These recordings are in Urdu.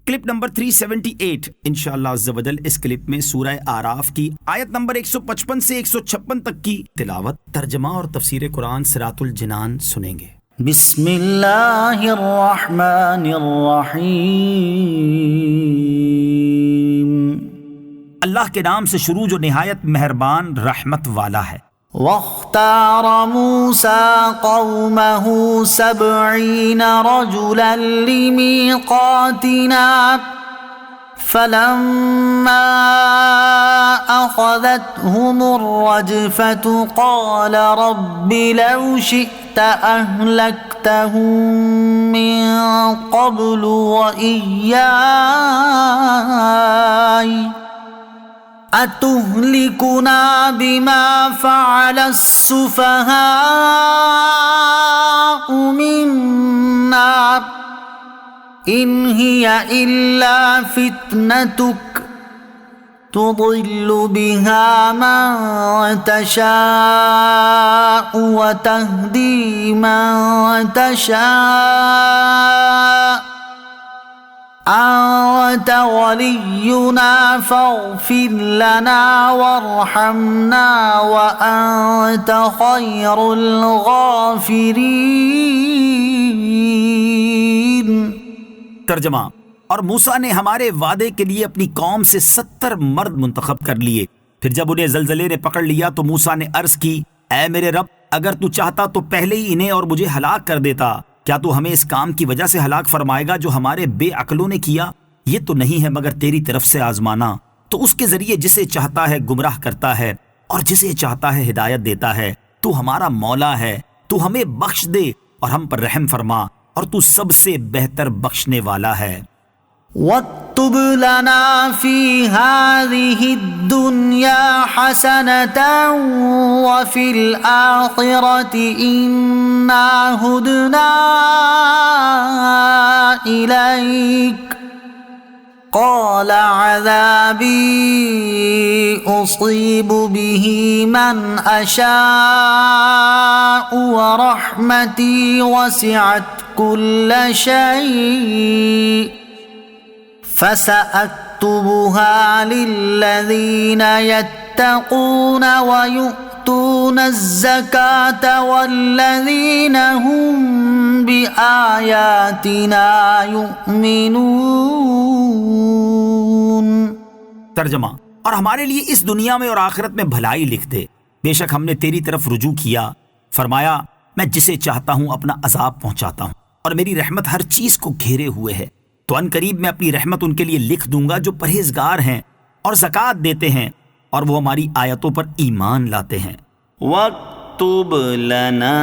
کلپ نمبر 378 انشاءاللہ عز و جل اس کلپ میں سورہ آراف کی آیت نمبر 155 سے 156 تک کی تلاوت، ترجمہ اور تفسیر قرآن صراط الجنان سنیں گے۔ بسم اللہ الرحمن الرحیم، اللہ کے نام سے شروع جو نہایت مہربان رحمت والا ہے۔ واختار موسیٰ قومہ 70 رجلا لمیقاتنا فلما أخذتهم الرجفة قال رب لو شئت أهلكتهم من قبل وإياي أتهلكنا بما فعل السفهاء منا إن هي إلا فتنتك تضل بها من تشاء وتهدي من تشاء أنت ولينا فاغفر لنا وارحمنا وأنت خير الغافرين۔ ترجمہ، اور موسیٰ نے ہمارے وعدے کے لیے اپنی قوم سے 70 مرد منتخب کر لیے۔ پھر جب انہیں زلزلے نے پکڑ لیا تو موسیٰ نے عرض کی، اے میرے رب، اگر تو چاہتا تو پہلے ہی انہیں اور مجھے ہلاک کر دیتا۔ کیا تو ہمیں اس کام کی وجہ سے ہلاک فرمائے گا جو ہمارے بے عقلوں نے کیا؟ یہ تو نہیں ہے مگر تیری طرف سے آزمانا، تو اس کے ذریعے جسے چاہتا ہے گمراہ کرتا ہے اور جسے چاہتا ہے ہدایت دیتا ہے۔ تو ہمارا مولا ہے، تو ہمیں بخش دے اور ہم پر رحم فرما، اور تو سب سے بہتر بخشنے والا ہے۔ واكتب لنا في هذه الدنيا حسنة وفي الآخرة إنا هدنا إليك قال عذابي أصيب به من أشاء ورحمتي وسعت كل شيء فسأكتبها للذين يتقون ويؤتون الزكاة والذين هم بآياتنا يؤمنون۔ ترجمہ، اور ہمارے لیے اس دنیا میں اور آخرت میں بھلائی لکھ دے، بے شک ہم نے تیری طرف رجوع کیا۔ فرمایا، میں جسے چاہتا ہوں اپنا عذاب پہنچاتا ہوں، اور میری رحمت ہر چیز کو گھیرے ہوئے ہے۔ تو ان قریب میں اپنی رحمت ان کے لیے لکھ دوں گا جو پرہیزگار ہیں اور زکوٰۃ دیتے ہیں اور وہ ہماری آیتوں پر ایمان لاتے ہیں۔ وَاكْتُبْ لَنَا،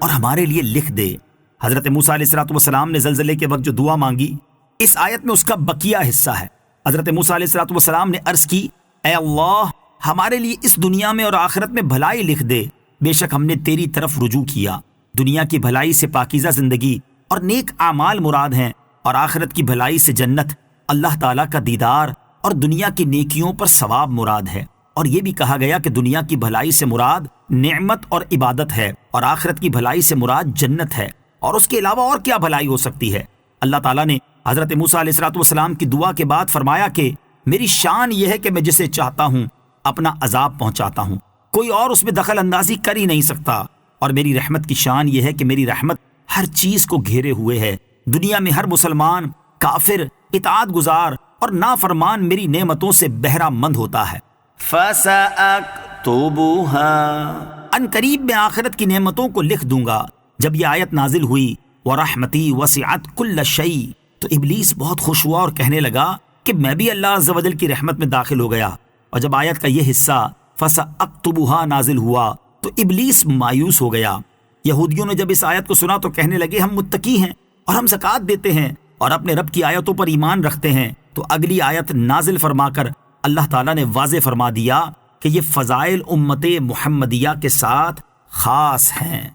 اور ہمارے لیے لکھ دے۔ حضرت موسیٰ علیہ السلام نے زلزلے کے وقت جو دعا مانگی، اس آیت میں اس کا بقیہ حصہ ہے۔ حضرت موسیٰ علیہ السلام نے عرض کی، اے اللہ، ہمارے لیے اس دنیا میں اور آخرت میں بھلائی لکھ دے، بے شک ہم نے تیری طرف رجوع کیا۔ دنیا کی بھلائی سے پاکیزہ زندگی اور نیک اعمال مراد ہیں، اور آخرت کی بھلائی سے جنت، اللہ تعالیٰ کا دیدار اور دنیا کی نیکیوں پر ثواب مراد ہے۔ اور یہ بھی کہا گیا کہ دنیا کی بھلائی سے مراد نعمت اور عبادت ہے، اور آخرت کی بھلائی سے مراد جنت ہے، اور اس کے علاوہ اور کیا بھلائی ہو سکتی ہے؟ اللہ تعالیٰ نے حضرت موسیٰ علیہ السلام کی دعا کے بعد فرمایا کہ میری شان یہ ہے کہ میں جسے چاہتا ہوں اپنا عذاب پہنچاتا ہوں، کوئی اور اس میں دخل اندازی کر ہی نہیں سکتا۔ اور میری رحمت کی شان یہ ہے کہ میری رحمت ہر چیز کو گھیرے ہوئے ہے۔ دنیا میں ہر مسلمان، کافر، اطاعت گزار اور نافرمان میری نعمتوں سے بہرہ مند ہوتا ہے۔ فَسَأَكْتُبُهَا، ان قریب میں آخرت کی نعمتوں کو لکھ دوں گا۔ جب یہ آیت نازل ہوئی، وَرَحْمَتِي وَسِعَتْ كُلَّ شَيْءٍ، تو ابلیس بہت خوش ہوا اور کہنے لگا کہ میں بھی اللہ عز و جل کی رحمت میں داخل ہو گیا۔ اور جب آیت کا یہ حصہ فَسَأَكْتُبُهَا نازل ہوا تو ابلیس مایوس ہو گیا۔ یہودیوں نے جب اس آیت کو سنا تو کہنے لگے، ہم متقی ہیں اور ہم زکوٰۃ دیتے ہیں اور اپنے رب کی آیتوں پر ایمان رکھتے ہیں۔ تو اگلی آیت نازل فرما کر اللہ تعالیٰ نے واضح فرما دیا کہ یہ فضائل امت محمدیہ کے ساتھ خاص ہیں۔